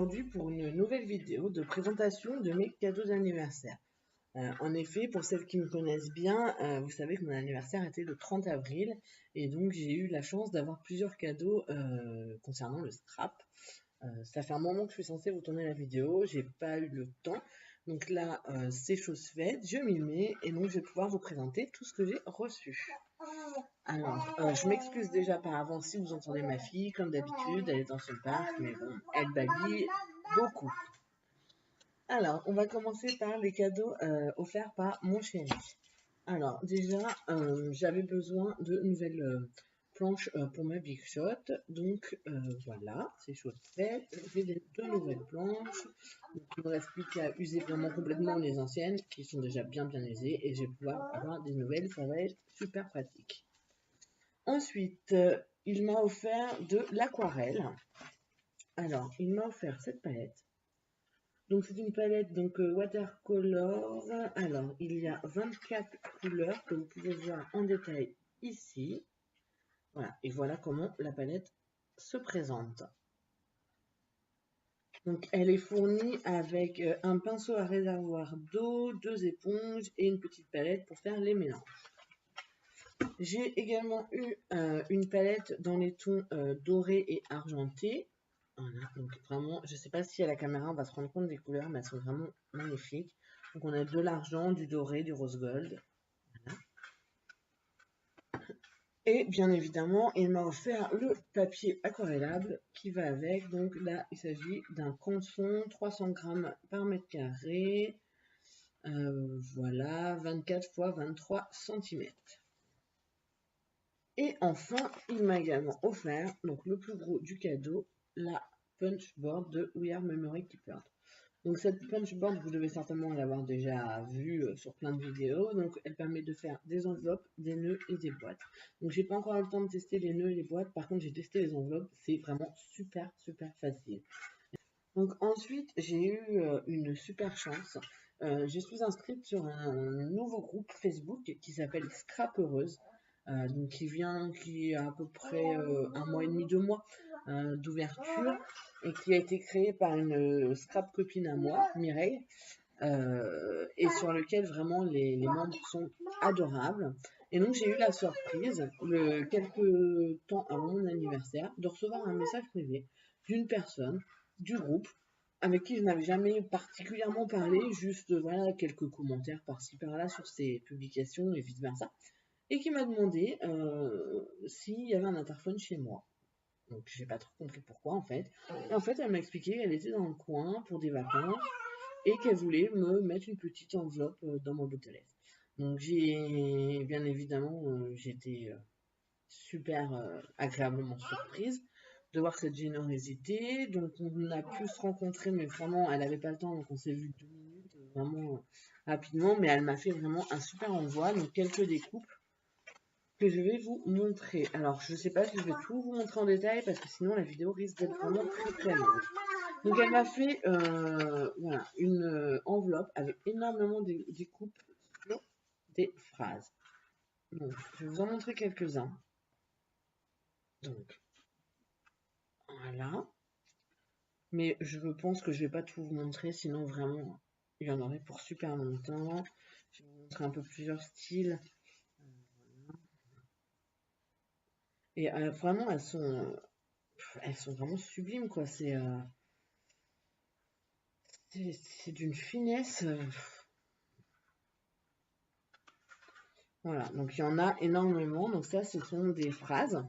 aujourd'hui pour une nouvelle vidéo de présentation de mes cadeaux d'anniversaire. En effet, pour celles qui me connaissent bien, vous savez que mon anniversaire était le 30 avril et donc j'ai eu la chance d'avoir plusieurs cadeaux concernant le scrap. Ça fait un moment que je suis censée vous tourner la vidéo, j'ai pas eu le temps. Donc là, c'est chose faite, je m'y mets et donc je vais pouvoir vous présenter tout ce que j'ai reçu. Alors, je m'excuse déjà par avance si vous entendez ma fille, comme d'habitude, elle est dans son parc, mais bon, elle babille beaucoup. Alors, on va commencer par les cadeaux offerts par mon chéri. Alors, déjà, j'avais besoin de nouvelles planches pour ma Big Shot. Donc, voilà, c'est chose faite. J'ai deux nouvelles planches. Donc, il ne me reste plus qu'à user vraiment complètement les anciennes, qui sont déjà bien usées. Et je vais pouvoir avoir des nouvelles, ça va être super pratique. Ensuite, il m'a offert de l'aquarelle. Alors, il m'a offert cette palette. Donc, c'est une palette watercolor. Alors, il y a 24 couleurs que vous pouvez voir en détail ici. Voilà, et voilà comment la palette se présente. Donc, elle est fournie avec un pinceau à réservoir d'eau, 2 éponges et une petite palette pour faire les mélanges. J'ai également eu une palette dans les tons dorés et argentés. Voilà, donc vraiment, je ne sais pas si à la caméra on va se rendre compte des couleurs, mais elles sont vraiment magnifiques. Donc on a de l'argent, du doré, du rose gold. Voilà. Et bien évidemment, il m'a offert le papier aquarellable qui va avec. Donc là, il s'agit d'un canson 300 grammes par mètre carré. Voilà, 24 x 23 cm. Et enfin, il m'a également offert, donc le plus gros du cadeau, la punchboard de We Are Memory Keepers. Donc cette punchboard, vous devez certainement l'avoir déjà vue sur plein de vidéos. Donc elle permet de faire des enveloppes, des nœuds et des boîtes. Donc j'ai pas encore eu le temps de tester les nœuds et les boîtes. Par contre, j'ai testé les enveloppes. C'est vraiment super facile. Donc ensuite, j'ai eu une super chance. Je suis inscrite sur un nouveau groupe Facebook qui s'appelle Scrap Heureuse. Donc qui a à peu près 1 mois et demi, 2 mois d'ouverture et qui a été créé par une scrap copine à moi, Mireille, et sur lequel vraiment les membres sont adorables. Et donc j'ai eu la surprise, quelques temps avant mon anniversaire, de recevoir un message privé d'une personne du groupe avec qui je n'avais jamais particulièrement parlé, juste voilà quelques commentaires par-ci par-là sur ses publications et vice versa, et qui m'a demandé s'il y avait un interphone chez moi. Donc j'ai pas trop compris pourquoi en fait. Et en fait elle m'a expliqué qu'elle était dans le coin pour des vacances et qu'elle voulait me mettre une petite enveloppe dans mon boîte aux lettres. Donc j'ai bien évidemment j'étais super agréablement surprise de voir cette générosité. Donc on a pu se rencontrer, mais vraiment elle avait pas le temps, donc on s'est vu 2 minutes vraiment rapidement, mais elle m'a fait vraiment un super envoi, donc quelques découpes que je vais vous montrer. Alors je sais pas si je vais tout vous montrer en détail parce que sinon la vidéo risque d'être vraiment très longue. Donc elle m'a fait voilà, une enveloppe avec énormément de découpes sur des phrases. Donc je vais vous en montrer quelques-uns. Donc voilà. Mais je pense que je vais pas tout vous montrer, sinon vraiment il y en aurait pour super longtemps. Je vais vous montrer un peu plusieurs styles. Et vraiment elles sont vraiment sublimes quoi. C'est d'une finesse. Voilà, donc il y en a énormément. Donc ça, ce sont des phrases.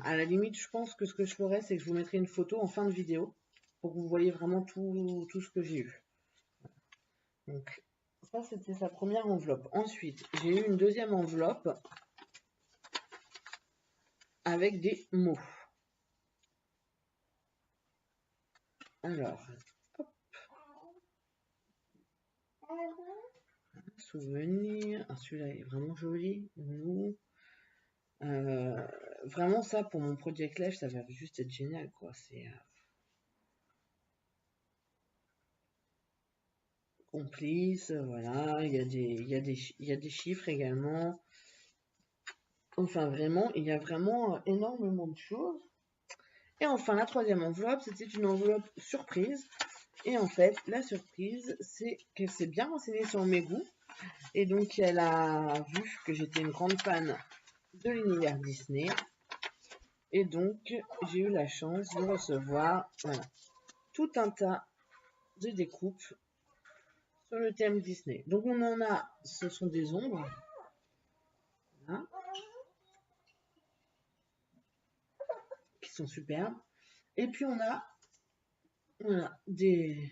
À la limite, je pense que ce que je ferais, c'est que je vous mettrai une photo en fin de vidéo pour que vous voyez vraiment tout ce que j'ai eu. Donc ça, c'était sa première enveloppe. Ensuite, j'ai eu une deuxième enveloppe avec des mots. Alors, hop. Souvenir. Ah, celui-là est vraiment joli. Nous. Vraiment ça pour mon Project Life, ça va juste être génial quoi. C'est complice, voilà. Il y a des chiffres également. Enfin vraiment, il y a vraiment énormément de choses. Et enfin, la troisième enveloppe, c'était une enveloppe surprise. Et en fait, la surprise, c'est qu'elle s'est bien renseignée sur mes goûts. Et donc, elle a vu que j'étais une grande fan de l'univers Disney. Et donc, j'ai eu la chance de recevoir voilà, tout un tas de découpes sur le thème Disney. Donc, on en a, ce sont des ombres. Voilà, qui sont superbes. Et puis, on a voilà, des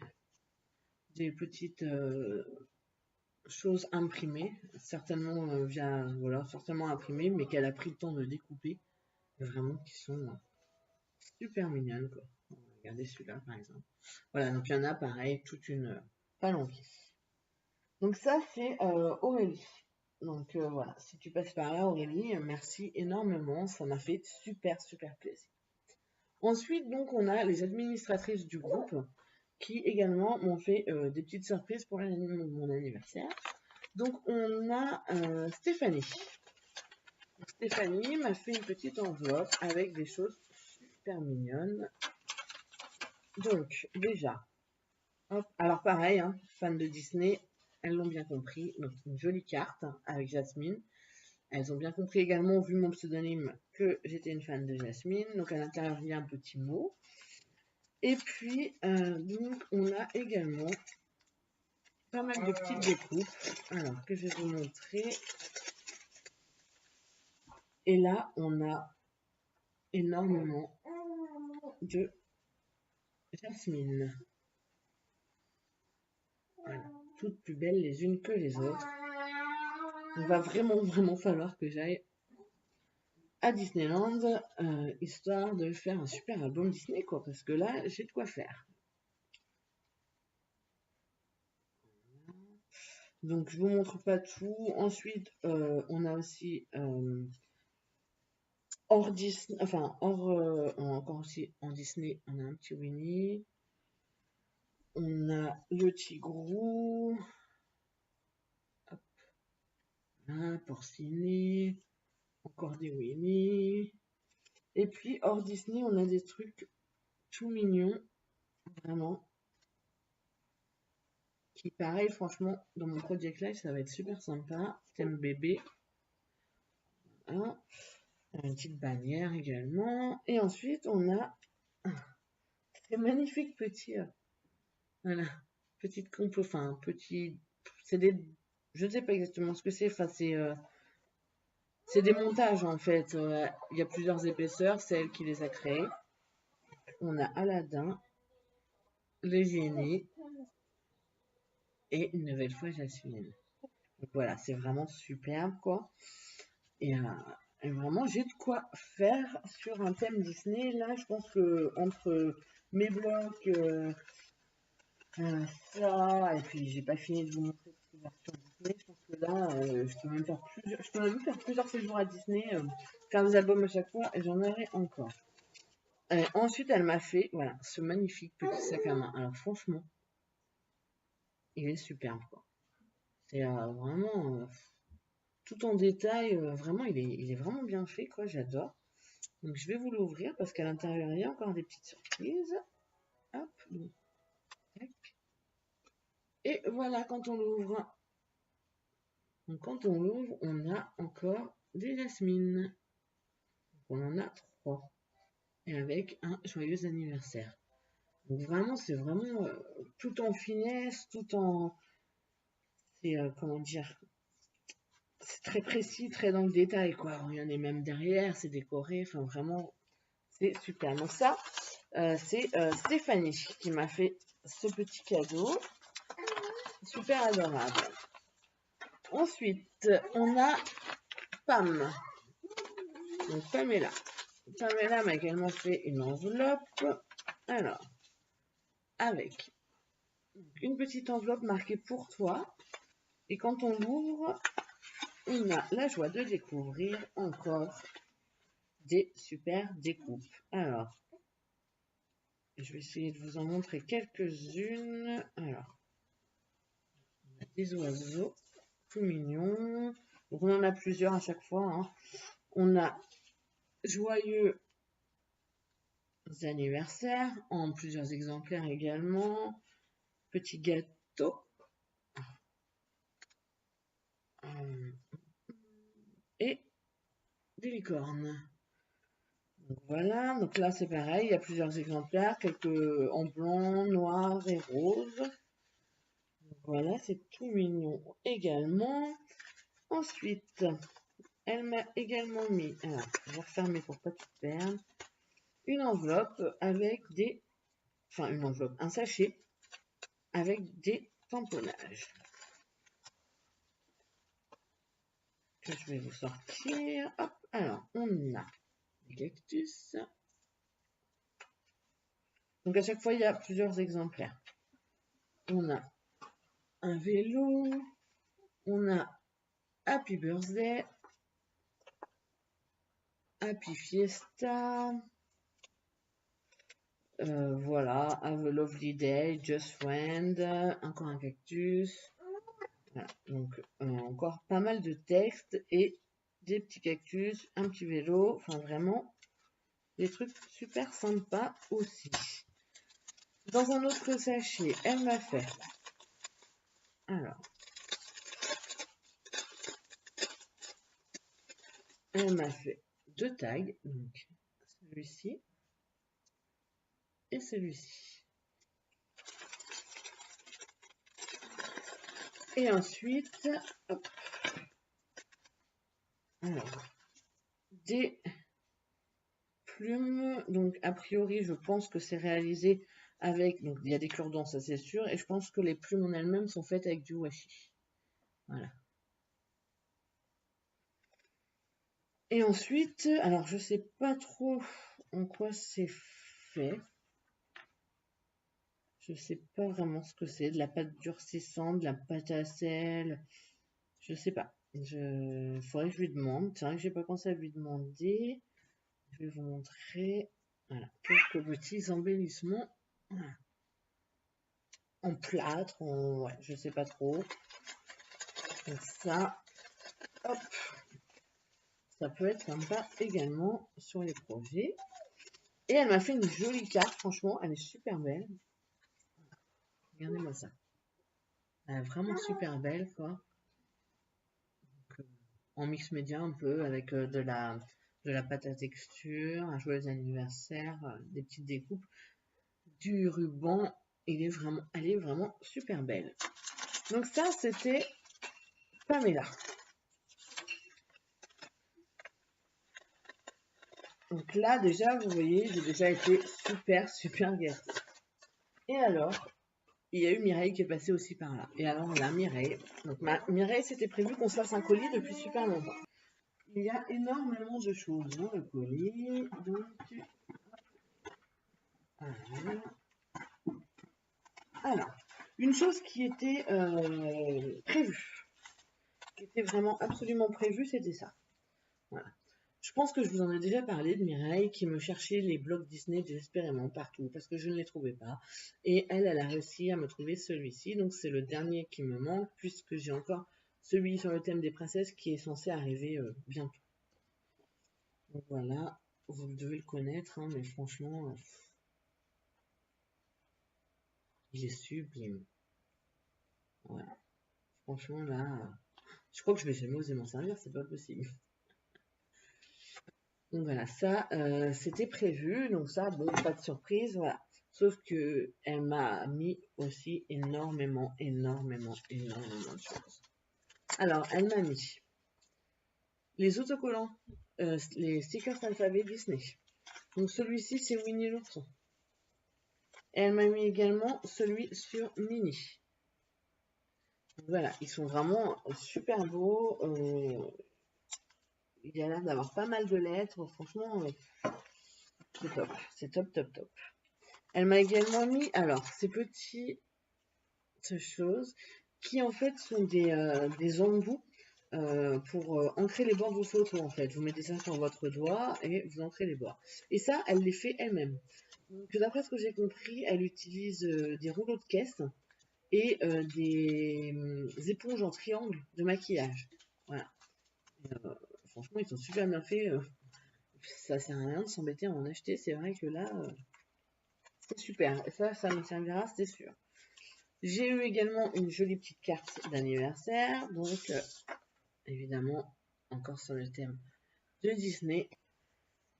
petites choses imprimées, certainement certainement imprimées, mais qu'elle a pris le temps de découper, vraiment qui sont super mignonnes quoi. Regardez celui-là par exemple. Voilà, donc il y en a pareil, toute une palanquée. Donc ça c'est Aurélie. Donc voilà, si tu passes par là Aurélie, merci énormément, ça m'a fait super plaisir. Ensuite donc on a les administratrices du groupe qui également m'ont fait des petites surprises pour mon anniversaire. Donc on a Stéphanie. Stéphanie m'a fait une petite enveloppe avec des choses super mignonnes. Donc déjà, hop, alors pareil, hein, fan de Disney, elles l'ont bien compris. Donc une jolie carte avec Jasmine. Elles ont bien compris également, vu mon pseudonyme, que j'étais une fan de Jasmine. Donc à l'intérieur, il y a un petit mot. Et puis, donc, on a également pas mal de petites découpes. Alors, que je vais vous montrer. Et là, on a énormément de Jasmine. Voilà, toutes plus belles les unes que les autres. Il va vraiment falloir que j'aille à Disneyland, histoire de faire un super album Disney, quoi, parce que là, j'ai de quoi faire. Donc, je vous montre pas tout. Ensuite, on a aussi hors Disney, enfin, encore aussi en Disney, on a un petit Winnie. On a le Tigrou. Hop. Là, Porcinet. Encore des Winnie. Et puis, hors Disney, on a des trucs tout mignons. Vraiment. Qui, pareil, franchement, dans mon Project Live, ça va être super sympa. Thème bébé. Voilà. Une petite bannière également. Et ensuite, on a ces magnifiques petits... voilà. Petites compo... Enfin, petits... C'est des... Je ne sais pas exactement ce que c'est. Enfin, c'est des montages, en fait. Il y a plusieurs épaisseurs. C'est elle qui les a créés. On a Aladdin, le génie et une nouvelle fois Jasmine. Donc voilà, c'est vraiment superbe, quoi. Et vraiment, j'ai de quoi faire sur un thème Disney. Là, je pense que entre mes blocs, ça, et puis j'ai pas fini de vous montrer toutes les versions Disney. Je pense que là, je peux même faire plusieurs séjours à Disney, faire des albums à chaque fois, et j'en aurai encore. Ensuite, elle m'a fait, voilà, ce magnifique petit sac à main. Alors franchement, il est superbe, quoi. C'est vraiment tout en détail. Vraiment, il est vraiment bien fait, quoi. J'adore. Donc, je vais vous l'ouvrir parce qu'à l'intérieur, il y a encore des petites surprises. Hop. Tac. Et voilà, quand on l'ouvre. Donc, quand on l'ouvre, on a encore des jasmines. Donc, on en a 3. Et avec un joyeux anniversaire. Donc, vraiment, c'est vraiment tout en finesse, tout en... C'est, comment dire, c'est très précis, très dans le détail, quoi. Il y en a même derrière, c'est décoré, enfin vraiment, c'est super. Donc ça, c'est Stéphanie qui m'a fait ce petit cadeau, super adorable. Ensuite, on a Pam. Donc Pamela. Pamela m'a également fait une enveloppe. Alors, avec une petite enveloppe marquée pour toi. Et quand on l'ouvre, on a la joie de découvrir encore des super découpes. Alors, je vais essayer de vous en montrer quelques-unes. Alors, on a des oiseaux tout mignons. Donc, on en a plusieurs à chaque fois. Hein. On a joyeux anniversaires en plusieurs exemplaires également. Petit gâteau. Et des licornes. Donc voilà, donc là c'est pareil, il y a plusieurs exemplaires, quelques en blanc, noir et rose. Donc voilà, c'est tout mignon également. Ensuite, elle m'a également mis, alors je vais refermer pour pas tout perdre, une enveloppe avec des, enfin une enveloppe, un sachet avec des tamponnages. Que je vais vous sortir. Hop, alors on a des cactus. Donc à chaque fois il y a plusieurs exemplaires. On a un vélo, on a Happy Birthday, Happy Fiesta, voilà, Have a Lovely Day, Just Friend, encore un cactus. Voilà, donc encore pas mal de textes et des petits cactus, un petit vélo, enfin vraiment des trucs super sympas aussi. Dans un autre sachet, elle m'a fait, alors, elle m'a fait 2 tags, donc celui-ci et celui-ci. Et ensuite, hop, alors, des plumes, donc a priori je pense que c'est réalisé avec, donc il y a des cure-dents, ça c'est sûr, et je pense que les plumes en elles-mêmes sont faites avec du washi. Voilà. Et ensuite, alors je sais pas trop en quoi c'est fait. Je sais pas vraiment ce que c'est, de la pâte durcissante, de la pâte à sel, je sais pas. Faudrait que je lui demande. C'est vrai que j'ai pas pensé à lui demander. Je vais vous montrer, voilà, quelques petits embellissements. Voilà. En plâtre, ouais, je sais pas trop. Donc ça, hop, ça peut être sympa également sur les projets. Et elle m'a fait une jolie carte, franchement, elle est super belle. Regardez-moi ça. Elle est vraiment super belle, quoi. Donc, en mix média un peu, avec de la pâte à texture, un joyeux anniversaire, des petites découpes, du ruban. Elle est vraiment super belle. Donc ça, c'était Pamela. Donc là, déjà, vous voyez, j'ai déjà été super gâtée. Et alors, il y a eu Mireille qui est passée aussi par là. Et alors là, Mireille. Donc Mireille, c'était prévu qu'on se fasse un colis depuis super longtemps. Il y a énormément de choses dans le colis. Donc, alors, une chose qui était prévue, qui était vraiment absolument prévue, c'était ça. Voilà. Je pense que je vous en ai déjà parlé de Mireille qui me cherchait les blocs Disney désespérément partout parce que je ne les trouvais pas. Et elle a réussi à me trouver celui-ci. Donc c'est le dernier qui me manque puisque j'ai encore celui sur le thème des princesses qui est censé arriver bientôt. Donc voilà, vous devez le connaître, hein, mais franchement, il est sublime. Voilà. Franchement là, je crois que je vais jamais oser m'en servir, c'est pas possible. Donc voilà, ça, c'était prévu. Donc ça, bon, pas de surprise, voilà. Sauf que elle m'a mis aussi énormément de choses. Alors, elle m'a mis les autocollants, les stickers alphabet Disney. Donc celui-ci, c'est Winnie l'ourson. Et elle m'a mis également celui sur Minnie. Voilà, ils sont vraiment super beaux. Il y a l'air d'avoir pas mal de lettres. Franchement, c'est top. C'est top. Elle m'a également mis, alors, ces petites choses qui en fait sont des embouts pour ancrer les bords de vos photos en fait. Vous mettez ça sur votre doigt et vous ancrez les bords. Et ça, elle les fait elle-même. Donc d'après ce que j'ai compris, elle utilise des rouleaux de caisse et des éponges en triangle de maquillage. Voilà. Franchement, ils sont super bien faits. ça sert à rien de s'embêter à en acheter. C'est vrai que là, c'est super. Et ça me servira, c'est sûr. J'ai eu également une jolie petite carte d'anniversaire. Donc, évidemment, encore sur le thème de Disney.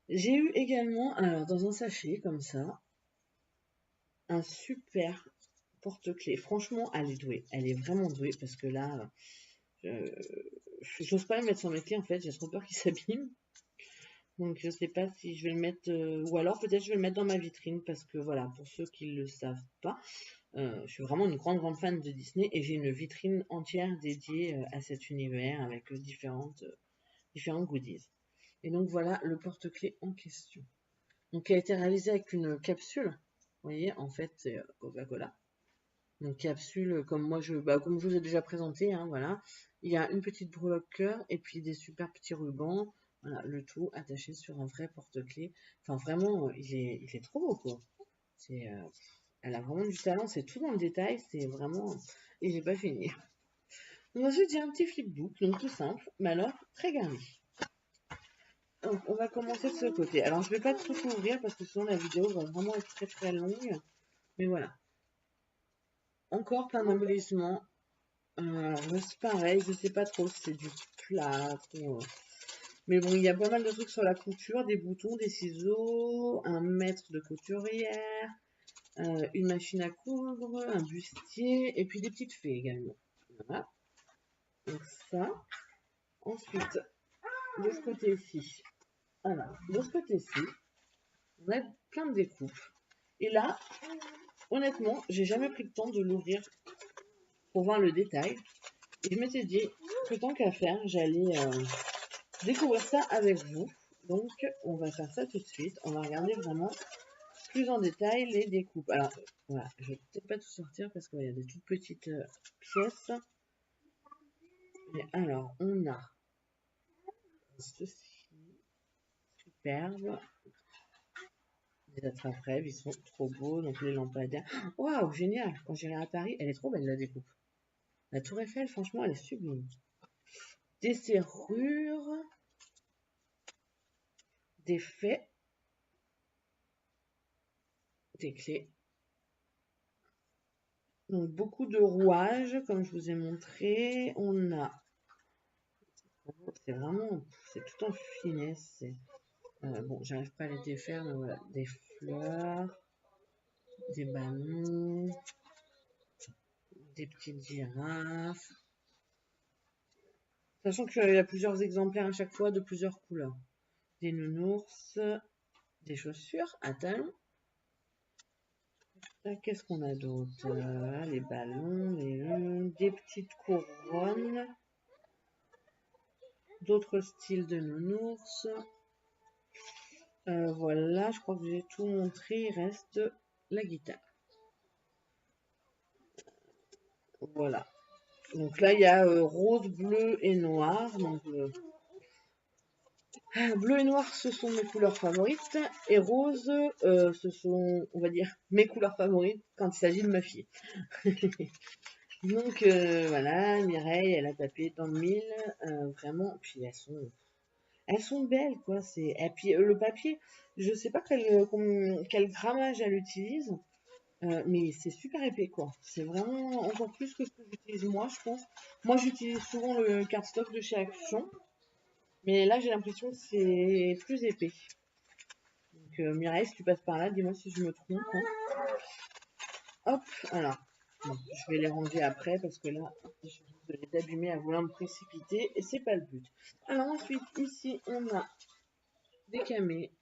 J'ai eu également, alors dans un sachet comme ça, un super porte-clés. Franchement, elle est douée. Elle est vraiment douée parce que là, j'ose pas le mettre sur mes clés en fait. J'ai trop peur qu'il s'abîme. Donc je sais pas si je vais le mettre, ou alors peut-être je vais le mettre dans ma vitrine parce que voilà, pour ceux qui ne le savent pas, je suis vraiment une grande fan de Disney et j'ai une vitrine entière dédiée à cet univers avec différents goodies. Et donc voilà le porte-clés en question. Donc il a été réalisé avec une capsule. Vous voyez, en fait, c'est Coca-Cola. Donc capsule comme moi comme je vous ai déjà présenté, hein, voilà. Il y a une petite breloque cœur et puis des super petits rubans. Voilà, le tout attaché sur un vrai porte-clés. Enfin vraiment, il est trop beau quoi. Elle a vraiment du talent, c'est tout dans le détail, c'est vraiment. Et j'ai pas fini. Donc ensuite j'ai un petit flipbook, donc tout simple, mais alors très garni. Donc on va commencer de ce côté. Alors je vais pas tout ouvrir parce que sinon la vidéo va vraiment être très longue. Mais voilà. Encore plein d'embellissements. C'est pareil, je sais pas trop si c'est du plâtre ou... Mais bon, il y a pas mal de trucs sur la couture, des boutons, des ciseaux, un mètre de couturière, une machine à coudre, un bustier, et puis des petites fées également. Voilà. Donc ça. Ensuite, de ce côté-ci. Voilà. De ce côté-ci, on a plein de découpes. Et là, honnêtement, j'ai jamais pris le temps de l'ouvrir pour voir le détail. Et je m'étais dit que tant qu'à faire, j'allais découvrir ça avec vous. Donc, on va faire ça tout de suite. On va regarder vraiment plus en détail les découpes. Alors, voilà, je vais peut-être pas tout sortir parce qu'il y a des toutes petites pièces. Mais alors, on a ceci, superbe. Les attrape-rêves, ils sont trop beaux. Donc, les lampadaires. Waouh, génial! Quand j'irai à Paris, elle est trop belle la découpe. La Tour Eiffel, franchement, elle est sublime. Des serrures, des faits, des clés. Donc beaucoup de rouages, comme je vous ai montré. On a, c'est vraiment, c'est tout en finesse. Bon, j'arrive pas à les défaire, mais voilà, des fleurs, des ballons, des petites girafes. Sachant qu'il y a plusieurs exemplaires à chaque fois de plusieurs couleurs. Des nounours, des chaussures à talons. Qu'est-ce qu'on a d'autre? Les ballons, des petites couronnes, d'autres styles de nounours. Voilà, je crois que j'ai tout montré. Il reste la guitare. Voilà. Donc là, il y a rose, bleu et noir. Donc, bleu et noir, ce sont mes couleurs favorites. Et rose, ce sont, on va dire, mes couleurs favorites quand il s'agit de ma fille. Donc voilà, Mireille, elle a tapé dans le mille, vraiment. Puis elles sont belles, quoi. Et puis le papier, je sais pas quel grammage elle utilise, mais c'est super épais, quoi. C'est vraiment encore plus que ce que j'utilise moi, je pense. Moi, j'utilise souvent le cardstock de chez Action, mais là, j'ai l'impression que c'est plus épais. Donc Mireille, si tu passes par là, dis-moi si je me trompe, hein. Hop, alors. Bon, je vais les ranger après parce que là, je risque de les abîmer à vouloir me précipiter et c'est pas le but. Alors ensuite, ici, on a des camés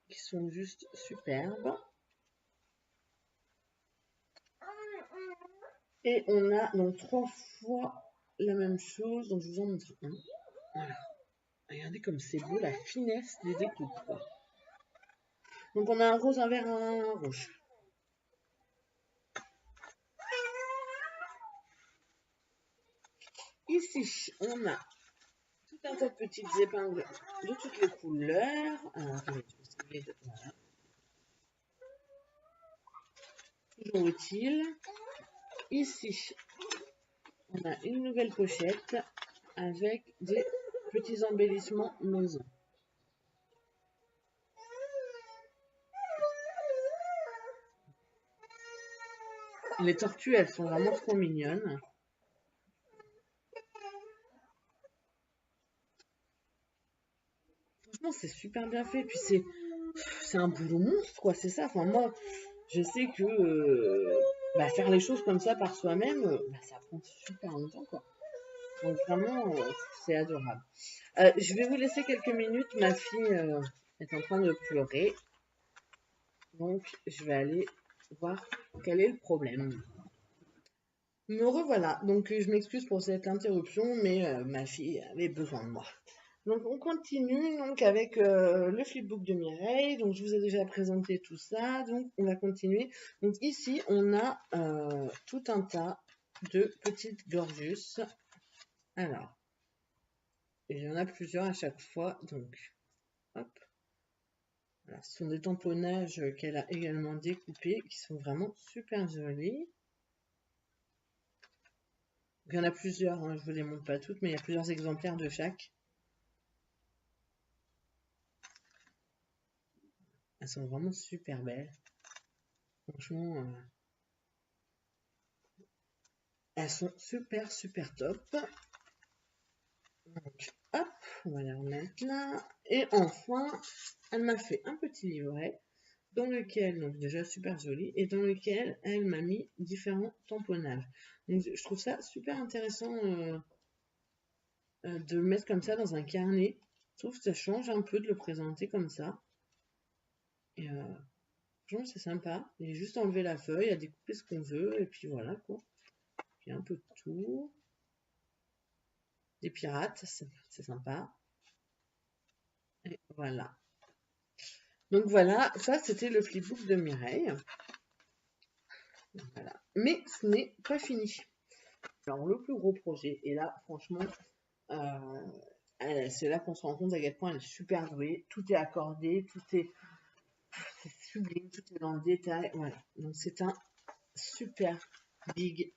qui sont juste superbes. Et on a donc 3 fois la même chose. Donc je vous en montre un. Voilà. Regardez comme c'est beau la finesse des découpes, quoi. Donc on a un rose, un vert, un rouge. Ici, on a tout un tas de petites épingles de toutes les couleurs. Alors, attendez, je vais essayer de... Voilà. Toujours utile. Ici, on a une nouvelle pochette avec des petits embellissements maison. Les tortues, elles sont vraiment trop mignonnes. Franchement, c'est super bien fait. Puis c'est un boulot monstre, quoi. C'est ça. Enfin, moi, je sais que faire les choses comme ça par soi-même, ça prend super longtemps, quoi. Donc vraiment, c'est adorable. Je vais vous laisser quelques minutes. Ma fille est en train de pleurer. Donc, je vais aller voir quel est le problème. Me revoilà. Donc, je m'excuse pour cette interruption, mais ma fille avait besoin de moi. Donc, on continue donc avec le flipbook de Mireille. Donc, je vous ai déjà présenté tout ça. Donc, on va continuer. Donc, ici, on a tout un tas de petites gorgeous. Alors, il y en a plusieurs à chaque fois. Donc, hop. Voilà, ce sont des tamponnages qu'elle a également découpés, qui sont vraiment super jolis. Il y en a plusieurs, hein, je ne vous les montre pas toutes, mais il y a plusieurs exemplaires de chaque. Elles sont vraiment super belles. Franchement, elles sont super top. Donc, hop, on va les remettre là. Et enfin, elle m'a fait un petit livret dans lequel, donc déjà super joli, et dans lequel elle m'a mis différents tamponnages. Donc, je trouve ça super intéressant de le mettre comme ça dans un carnet. Je trouve que ça change un peu de le présenter comme ça. Et franchement, c'est sympa. Il est juste enlever la feuille, à découper ce qu'on veut, et puis voilà quoi. Puis un peu de tout. Des pirates, c'est sympa. Et voilà. Donc voilà, ça c'était le flipbook de Mireille. Voilà. Mais ce n'est pas fini. Alors le plus gros projet, et là franchement, c'est là qu'on se rend compte à quel point elle est super douée. Tout est accordé, tout est sublime, tout est dans le détail. Voilà. Donc c'est un super big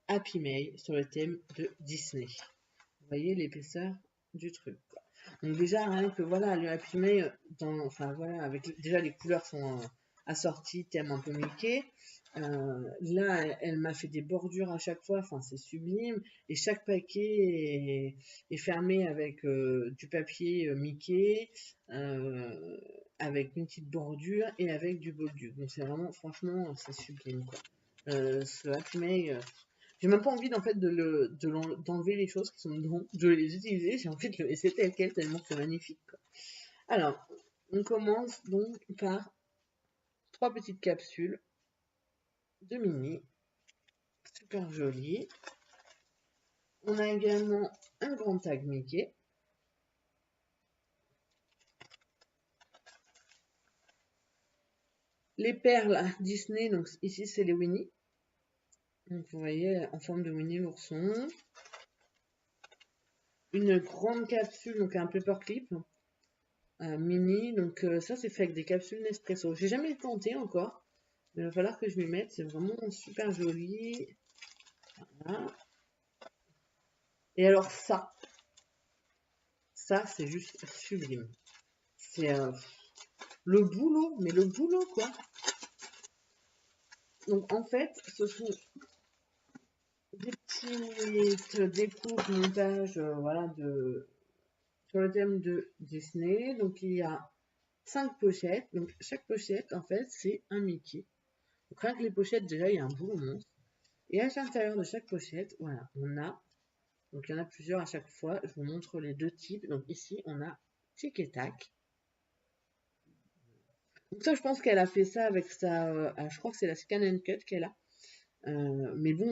Happy Mail sur le thème de Disney. Vous voyez l'épaisseur du truc, quoi. Donc déjà, rien que voilà, le Happy Mail, enfin voilà, avec déjà les couleurs sont assorties, thème un peu Mickey. Là, elle m'a fait des bordures à chaque fois, enfin c'est sublime. Et chaque paquet est fermé avec du papier Mickey, avec une petite bordure et avec du boldu. Donc c'est vraiment, franchement, c'est sublime, quoi. Ce Happy Mail, j'ai même pas envie en fait d'enlever les choses qui sont dedans, de les utiliser, j'ai envie de le laisser tel quel tellement c'est magnifique, quoi. Alors, on commence donc par 3 petites capsules de mini, super jolies. On a également un grand tag Mickey. Les perles Disney, donc ici c'est les Winnie. Donc vous voyez en forme de Winnie l'ourson. Une grande capsule, donc un paperclip. Mini, donc ça c'est fait avec des capsules Nespresso. J'ai jamais tenté encore, mais il va falloir que je m'y mette, c'est vraiment super joli. Voilà. Et alors ça c'est juste sublime. C'est le boulot, mais le boulot quoi. Donc en fait, ce sont des petites découpes, montages, voilà, sur le thème de Disney. Donc il y a 5 pochettes. Donc chaque pochette, en fait, c'est un Mickey. Donc rien que les pochettes, déjà, il y a un boulot monstre. Et à l'intérieur de chaque pochette, voilà, on a, donc il y en a plusieurs à chaque fois. Je vous montre les deux types. Donc ici, on a Tic et Tac. Donc ça, je pense qu'elle a fait ça avec sa, je crois que c'est la Scan and Cut qu'elle a. Mais bon,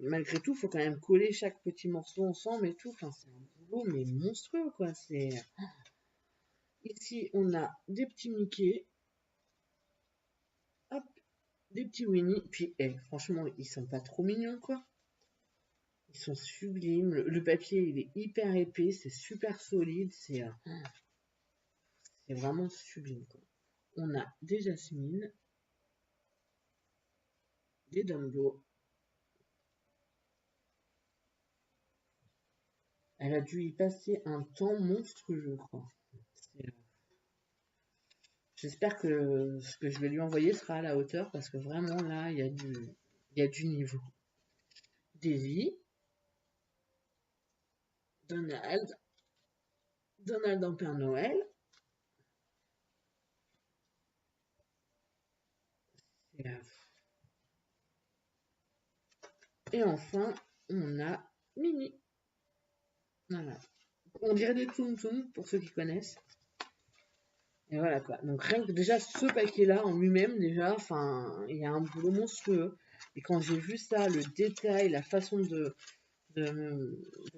malgré tout, il faut quand même coller chaque petit morceau ensemble et tout. Enfin, c'est un boulot, mais monstrueux, quoi. C'est... Ici, on a des petits Mickey. Hop, des petits Winnie. Puis, franchement, ils sont pas trop mignons, quoi. Ils sont sublimes. Le papier, il est hyper épais. C'est super solide. C'est vraiment sublime, quoi. On a des Jasmine. Des Dumbo. Elle a dû y passer un temps monstrueux, quoi. J'espère que ce que je vais lui envoyer sera à la hauteur parce que vraiment là, il y a du niveau. Daisy, Donald, Donald en Père Noël. Et enfin, on a Mini. Voilà. On dirait des Tsum Tsum pour ceux qui connaissent. Et voilà quoi. Donc rien que déjà ce paquet-là en lui-même, déjà, enfin, il y a un boulot monstrueux. Et quand j'ai vu ça, le détail, la façon de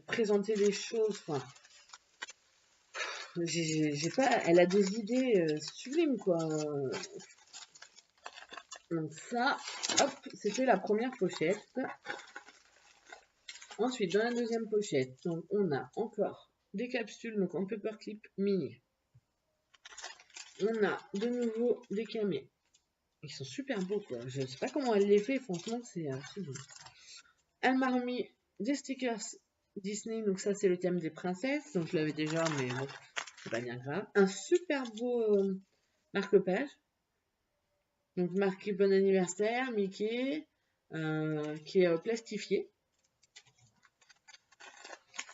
présenter les choses, enfin, j'ai pas, elle a des idées sublimes quoi. Donc ça, hop, c'était la première pochette. Ensuite, dans la deuxième pochette, donc, on a encore des capsules donc en paperclip mini. On a de nouveau des camés. Ils sont super beaux quoi. Je sais pas comment elle les fait, franchement, c'est bon. Elle m'a remis des stickers Disney, donc ça c'est le thème des princesses, donc je l'avais déjà, mais bon, c'est pas bien grave. Un super beau marque-page, donc marqué bon anniversaire, Mickey, qui est plastifié.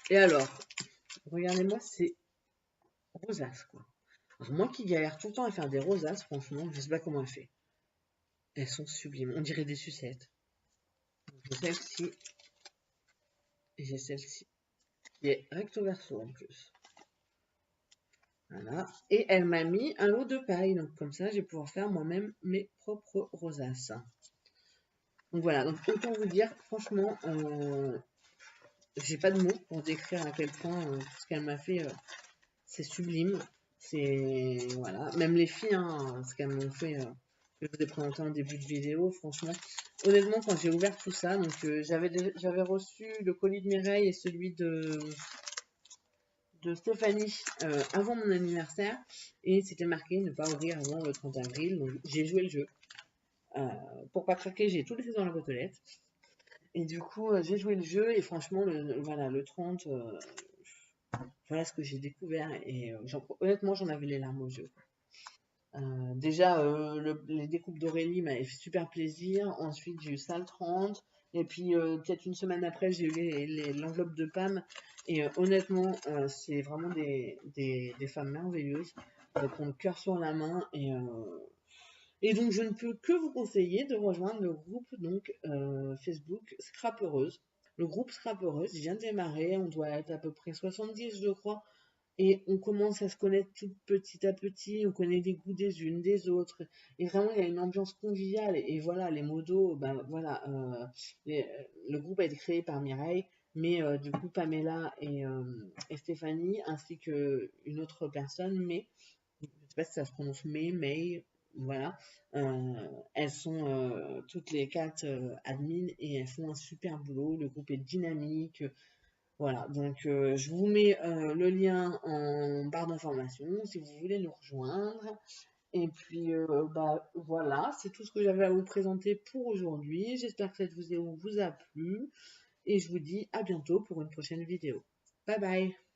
Et alors, regardez-moi, c'est rosace quoi. Alors moi qui galère tout le temps à faire des rosaces, franchement, je sais pas comment elle fait. Elles sont sublimes, on dirait des sucettes. J'ai celle-ci, et j'ai celle-ci, qui est recto verso en plus. Voilà. Et elle m'a mis un lot de paille. Donc comme ça, je vais pouvoir faire moi-même mes propres rosaces. Donc voilà. Donc autant vous dire, franchement, j'ai pas de mots pour décrire à quel point tout ce qu'elle m'a fait, c'est sublime. C'est voilà. Même les filles, hein, ce qu'elles m'ont fait, que je vous ai présenté en début de vidéo, franchement. Honnêtement, quand j'ai ouvert tout ça, donc j'avais reçu le colis de Mireille et celui de Stéphanie avant mon anniversaire et c'était marqué ne pas ouvrir avant le 30 avril. Donc j'ai joué le jeu. Pour pas craquer, j'ai tout laissé dans la boîte aux lettres. Et du coup, j'ai joué le jeu et franchement, voilà, le 30, voilà ce que j'ai découvert. Et honnêtement, j'en avais les larmes aux yeux. Déjà, les découpes d'Aurélie m'avaient fait super plaisir. Ensuite, j'ai eu ça le 30. Et puis, peut-être une semaine après, j'ai eu l'enveloppe de Pam. Et honnêtement, c'est vraiment des femmes merveilleuses. Elles ont le cœur sur la main. Et donc, je ne peux que vous conseiller de rejoindre le groupe donc, Facebook Scrap Heureuse. Le groupe Scrap Heureuse, il vient de démarrer. On doit être à peu près 70, je crois. Et on commence à se connaître tout petit à petit, on connaît les goûts des unes, des autres. Et vraiment, il y a une ambiance conviviale. Et voilà, les modos, ben voilà, le groupe a été créé par Mireille, mais du coup, Pamela et Stéphanie, ainsi qu'une autre personne, mais, je ne sais pas si ça se prononce May, voilà. Elles sont toutes les quatre admins et elles font un super boulot. Le groupe est dynamique. Voilà, donc je vous mets le lien en barre d'information si vous voulez nous rejoindre. Et puis bah voilà, c'est tout ce que j'avais à vous présenter pour aujourd'hui. J'espère que cette vidéo vous a plu et je vous dis à bientôt pour une prochaine vidéo. Bye bye!